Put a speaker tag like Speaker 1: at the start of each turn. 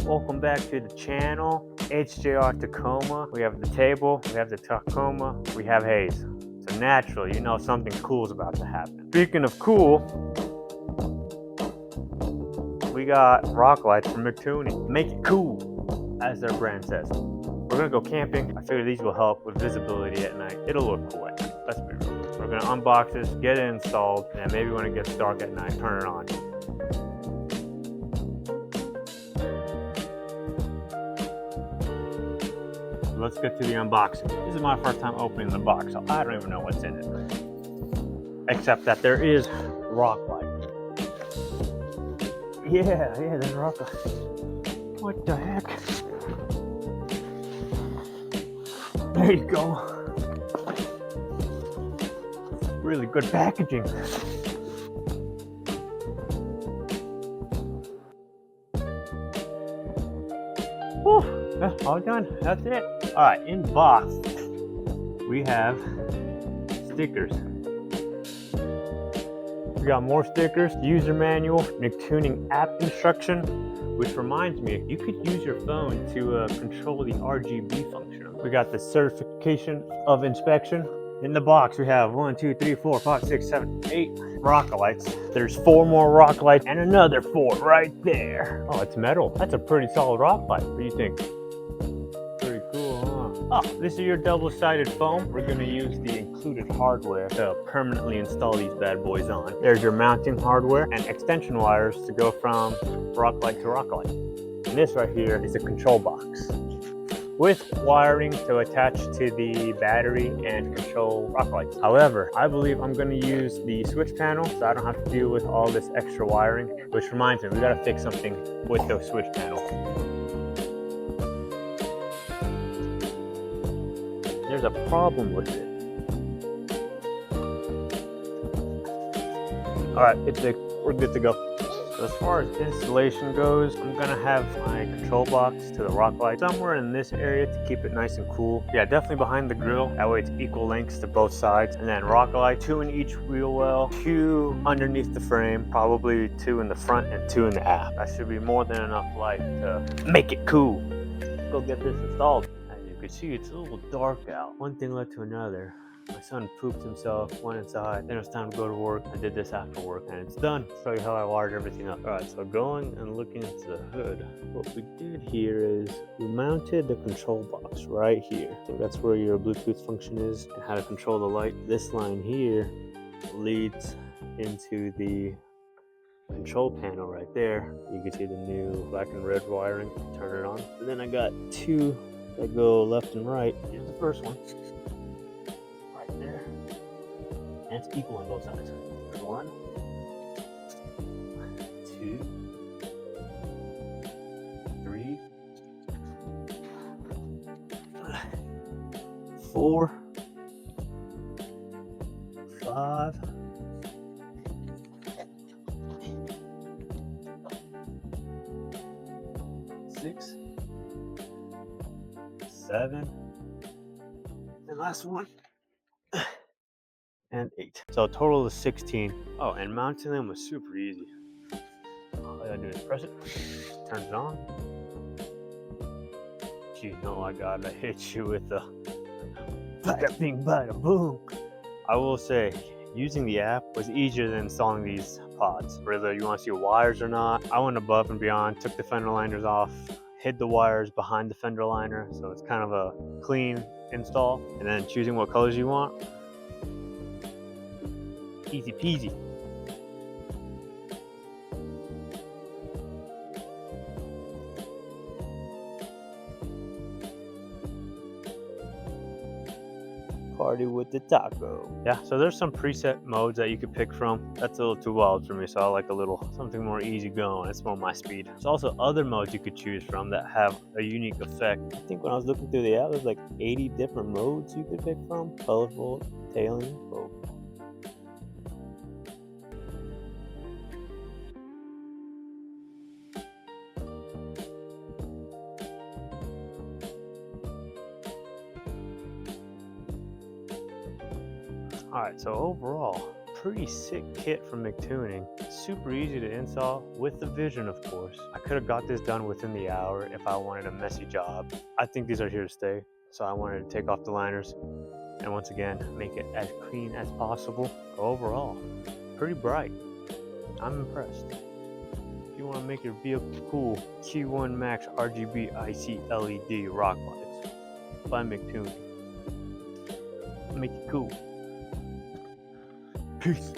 Speaker 1: Welcome back to the channel. HJR Tacoma. We have the table, we have the Tacoma, we have haze. So naturally, you know something cool is about to happen. Speaking of cool, we got rock lights from MICTUNING. Make it cool, as their brand says. We're gonna go camping. I figure these will help with visibility at night. It'll look cool at night. Let's be real. We're gonna unbox this, get it installed, and then maybe when it gets dark at night, turn it on. Let's get to the unboxing. This is my first time opening the box, so I don't even know what's in it. Except that there is rock light. Yeah, there's rock light. What the heck? There you go. Really good packaging. Whew. All done. That's it. All right, in box we have stickers. We got more stickers, user manual, MICTUNING app instruction, which reminds me, you could use your phone to control the RGB function. We got the certification of inspection. In the box we have 1, 2, 3, 4, 5, 6, 7, 8 rock lights. There's 4 more rock lights and another 4 right there. Oh, it's metal. That's a pretty solid rock light. What do you think? Pretty cool, huh? Oh, this is your double-sided foam. We're gonna use the included hardware to permanently install these bad boys on. There's your mounting hardware and extension wires to go from rock light to rock light. And this right here is a control box with wiring to attach to the battery and control rock lights. However, I believe I'm going to use the switch panel so I don't have to deal with all this extra wiring, which reminds me, we got to fix something with the switch panel. There's a problem with it. All right, we're good to go. So as far as installation goes, I'm gonna have my control box to the rock light somewhere in this area to keep it nice and cool. Yeah, definitely behind the grill. That way it's equal lengths to both sides. And then rock light, 2 in each wheel well, 2 underneath the frame, probably 2 in the front and 2 in the app. That should be more than enough light to make it cool. Let's go get this installed. As you can see, it's a little dark out. One thing led to another. My son pooped himself, went inside, then it was time to go to work. I did this after work and it's done. I'll show you how I wired everything up. All right, so going and looking into the hood, what we did here is we mounted the control box right here. So that's where your Bluetooth function is and how to control the light. This line here leads into the control panel right there. You can see the new black and red wiring. Turn it on. And then I got 2 that go left and right. Here's the first one. There, and it's equal on both sides. 1, 2, 3, 4, 5, 6, 7, and last one. And 8. So a total of 16. Oh, and mounting them was super easy. All I gotta do is press it, turn it on. You know I gotta hit you with the bada bing bada boom. I will say, using the app was easier than installing these pods. Whether you want to see wires or not, I went above and beyond, took the fender liners off, hid the wires behind the fender liner, so it's kind of a clean install. And then choosing what colors you want. Easy peasy. Party with the taco. Yeah, so there's some preset modes that you could pick from. That's a little too wild for me, so I like a little something more easy going. It's more my speed. There's also other modes you could choose from that have a unique effect. I think when I was looking through the app, there's like 80 different modes you could pick from. Colorful, tailing, both. Alright, so overall, pretty sick kit from MICTUNING. Super easy to install with the vision, of course. I could have got this done within the hour if I wanted a messy job. I think these are here to stay, so I wanted to take off the liners and once again make it as clean as possible. Overall, pretty bright. I'm impressed. If you want to make your vehicle cool, Q1 Max RGB+IC LED rock lights by MICTUNING. Make it cool. Peace.